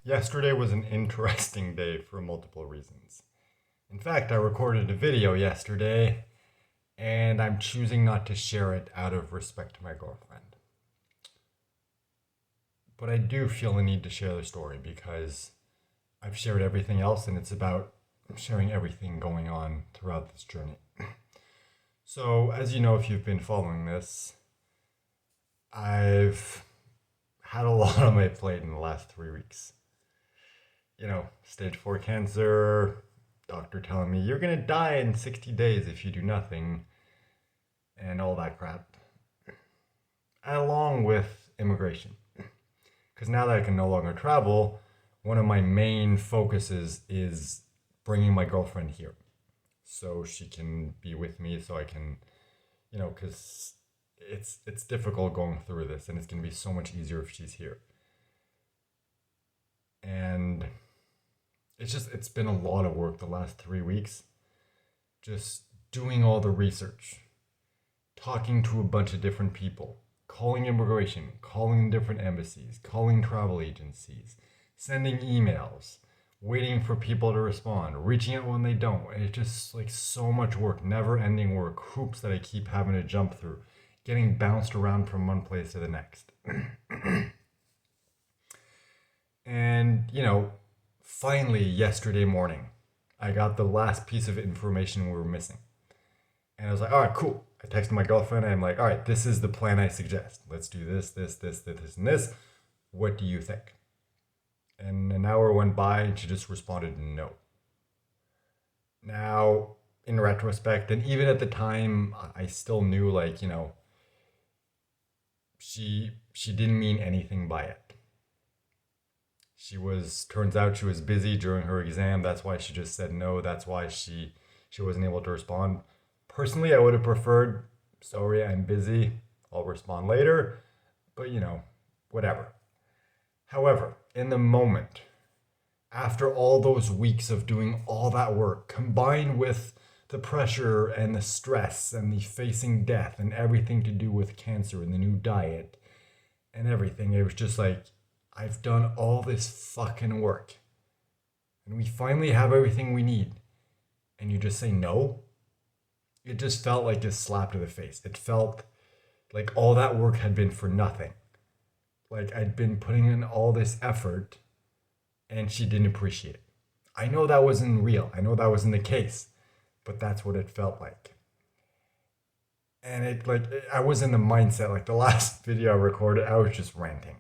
Yesterday was an interesting day for multiple reasons. In fact, I recorded a video yesterday and I'm choosing not to share it out of respect to my girlfriend. But I do feel the need to share the story because I've shared everything else and it's about sharing everything going on throughout this journey. So, as you know, if you've been following this, I've had a lot on my plate in the last 3 weeks. Stage 4 cancer, doctor telling me you're gonna die in 60 days if you do nothing, and all that crap. Along with immigration. Because now that I can no longer travel, one of my main focuses is bringing my girlfriend here. So she can be with me, so I can, because it's difficult going through this, and it's gonna be so much easier if she's here. And it's been a lot of work the last 3 weeks, just doing all the research, talking to a bunch of different people, calling immigration, calling different embassies, calling travel agencies, sending emails, waiting for people to respond, reaching out when they don't. It's just like so much work, never ending work, hoops that I keep having to jump through, getting bounced around from one place to the next. And, finally, yesterday morning, I got the last piece of information we were missing. And I was like, all right, cool. I texted my girlfriend and I'm like, all right, this is the plan I suggest. Let's do this, and this. What do you think? And an hour went by and she just responded no. Now, in retrospect, and even at the time, I still knew, she didn't mean anything by it. Turns out she was busy during her exam. That's why she just said no. That's why she wasn't able to respond. Personally, I would have preferred, sorry, I'm busy. I'll respond later. But, whatever. However, in the moment, after all those weeks of doing all that work, combined with the pressure and the stress and the facing death and everything to do with cancer and the new diet and everything, it was just like, I've done all this fucking work and we finally have everything we need. And you just say no? It just felt like a slap to the face. It felt like all that work had been for nothing. Like I'd been putting in all this effort and she didn't appreciate it. I know that wasn't real. I know that wasn't the case, but that's what it felt like. And I was in the mindset, like the last video I recorded, I was just ranting.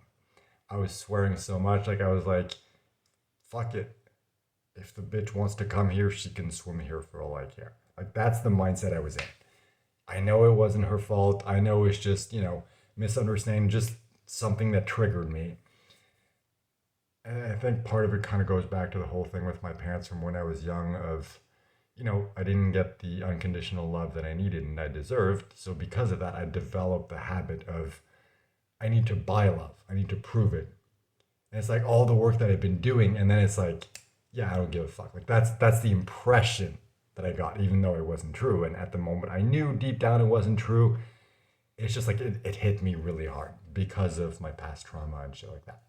I was swearing so much, I was like, fuck it. If the bitch wants to come here, she can swim here for all I care. That's the mindset I was in. I know it wasn't her fault. I know it's just, misunderstanding, just something that triggered me. And I think part of it kind of goes back to the whole thing with my parents from when I was young of, I didn't get the unconditional love that I needed and I deserved. So because of that, I developed the habit of, I need to buy love. I need to prove it. And it's like all the work that I've been doing. And then it's like, yeah, I don't give a fuck. That's the impression that I got, even though it wasn't true. And at the moment, I knew deep down it wasn't true. It's just like it hit me really hard because of my past trauma and shit like that.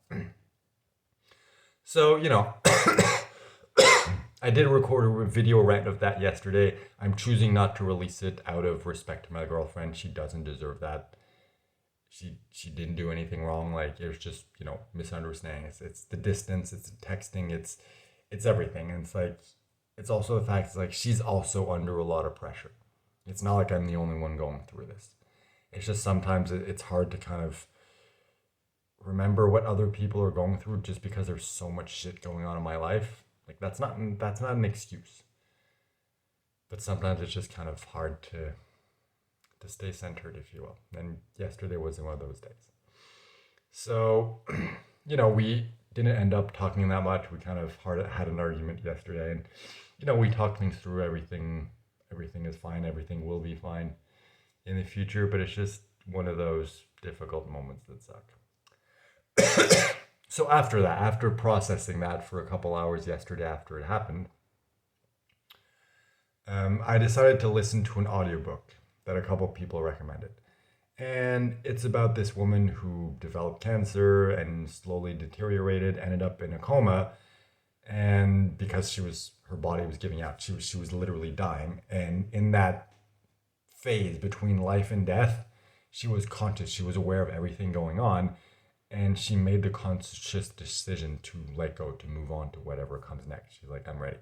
So, I did record a video rant of that yesterday. I'm choosing not to release it out of respect to my girlfriend. She doesn't deserve that. She didn't do anything wrong. It was just, misunderstanding. It's the distance, it's the texting, it's everything. And it's also the fact she's also under a lot of pressure. It's not like I'm the only one going through this. It's just sometimes it's hard to kind of remember what other people are going through just because there's so much shit going on in my life. That's not an excuse. But sometimes it's just kind of hard to stay centered, if you will. And yesterday was one of those days. So, we didn't end up talking that much. We kind of had an argument yesterday, and we talked things through. Everything is fine. Everything will be fine in the future. But it's just one of those difficult moments that suck. So after processing that for a couple hours yesterday after it happened, I decided to listen to an audiobook that a couple people recommended. And it's about this woman who developed cancer and slowly deteriorated, ended up in a coma, and because her body was giving out, she was literally dying. And in that phase between life and death, she was conscious, she was aware of everything going on, and she made the conscious decision to let go, to move on to whatever comes next. She's like, I'm ready.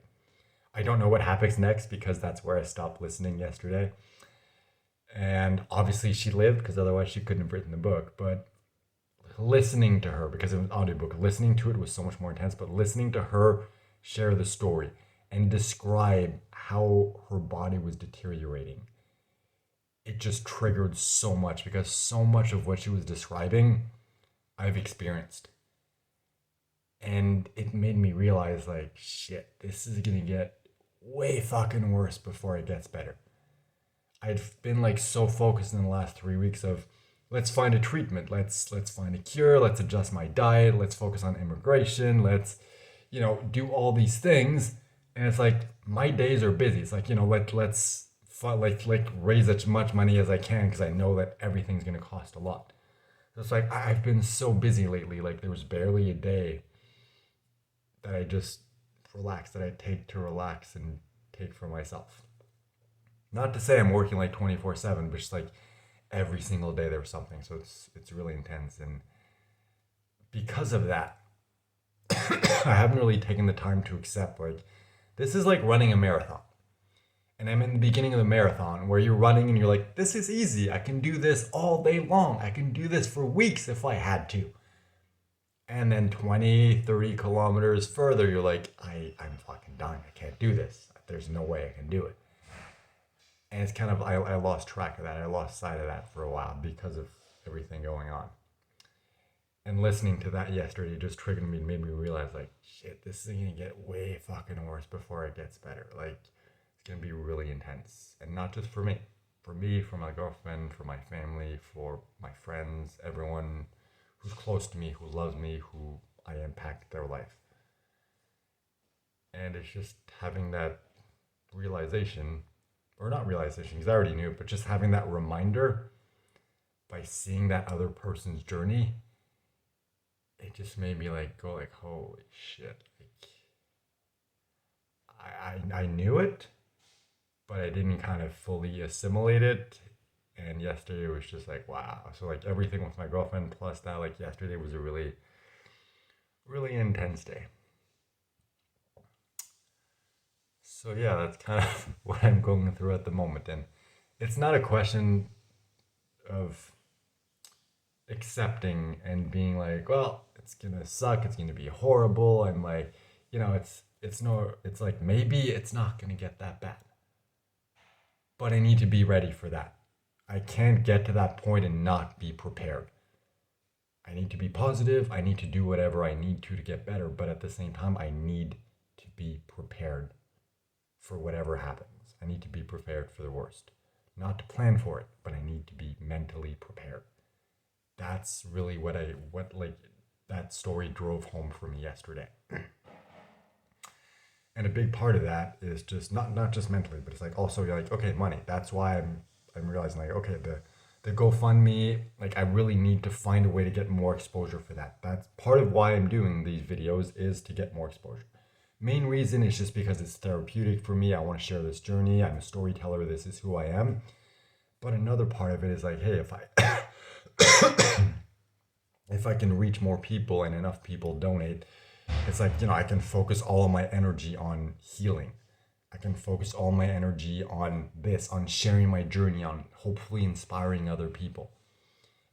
I don't know what happens next because that's where I stopped listening yesterday. And obviously she lived because otherwise she couldn't have written the book. But listening to her, because it was an audiobook, listening to it was so much more intense, but listening to her share the story and describe how her body was deteriorating, it just triggered so much because so much of what she was describing I've experienced. And it made me realize, like, shit, this is gonna get way fucking worse before it gets better. I'd been like so focused in the last 3 weeks of let's find a treatment, let's find a cure, let's adjust my diet, let's focus on immigration, let's do all these things. And it's like my days are busy. It's like let's raise as much money as I can because I know that everything's gonna cost a lot. So it's like I've been so busy lately. Like there was barely a day that I just relax, that I take to relax and take for myself. Not to say I'm working like 24/7, but just like every single day there was something. So it's really intense, and because of that, I haven't really taken the time to accept like this is like running a marathon. And I'm in the beginning of the marathon where you're running and you're like, this is easy. I can do this all day long. I can do this for weeks if I had to. And then 20, 30 kilometers further, you're like, I'm fucking dying. I can't do this. There's no way I can do it. And it's kind of, I lost track of that. I lost sight of that for a while because of everything going on. And listening to that yesterday just triggered me and made me realize, like, shit, this is going to get way fucking worse before it gets better. Like, it's going to be really intense. And not just for me. For me, for my girlfriend, for my family, for my friends, everyone who's close to me, who loves me, who I impact their life. And it's just having that realization, or not realization, because I already knew, but just having that reminder by seeing that other person's journey, it just made me like go like, holy shit. Like I knew it, but I didn't kind of fully assimilate it. And yesterday was just like, wow. So like everything with my girlfriend plus that, like yesterday was a really, really intense day. So yeah, that's kind of what I'm going through at the moment. And it's not a question of accepting and being like, well, it's gonna suck, it's gonna be horrible, and like, it's like maybe it's not gonna get that bad. But I need to be ready for that. I can't get to that point and not be prepared. I need to be positive. I need to do whatever I need to get better. But at the same time, I need to be prepared for whatever happens. I need to be prepared for the worst. Not to plan for it, but I need to be mentally prepared. That's really what that story drove home for me yesterday. And a big part of that is just not just mentally, but it's like also you're like, okay, money. That's why I'm realizing like, okay, the GoFundMe, like I really need to find a way to get more exposure for that. That's part of why I'm doing these videos, is to get more exposure. Main reason is just because it's therapeutic for me. I want to share this journey. I'm a storyteller. This is who I am. But another part of it is like, hey, if I if I can reach more people and enough people donate, it's like, I can focus all of my energy on healing. I can focus all my energy on this, on sharing my journey, on hopefully inspiring other people.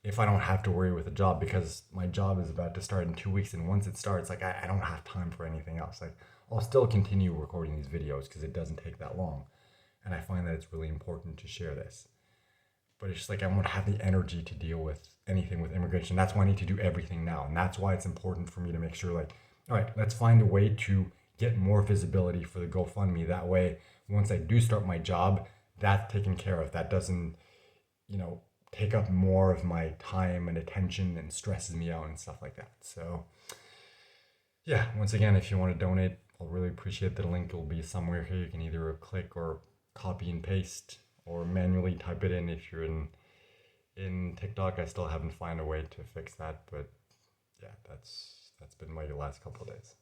If I don't have to worry with a job, because my job is about to start in 2 weeks, and once it starts, like I don't have time for anything else. Like I'll still continue recording these videos because it doesn't take that long. And I find that it's really important to share this. But it's just like I won't have the energy to deal with anything with immigration. That's why I need to do everything now. And that's why it's important for me to make sure, like, all right, let's find a way to get more visibility for the GoFundMe. That way, once I do start my job, that's taken care of. That doesn't, take up more of my time and attention and stresses me out and stuff like that. So, yeah, once again, if you want to donate, I'll really appreciate the link. Will be somewhere here. You can either click or copy and paste or manually type it in if you're in in TikTok. I still haven't found a way to fix that, but yeah, that's been my last couple of days.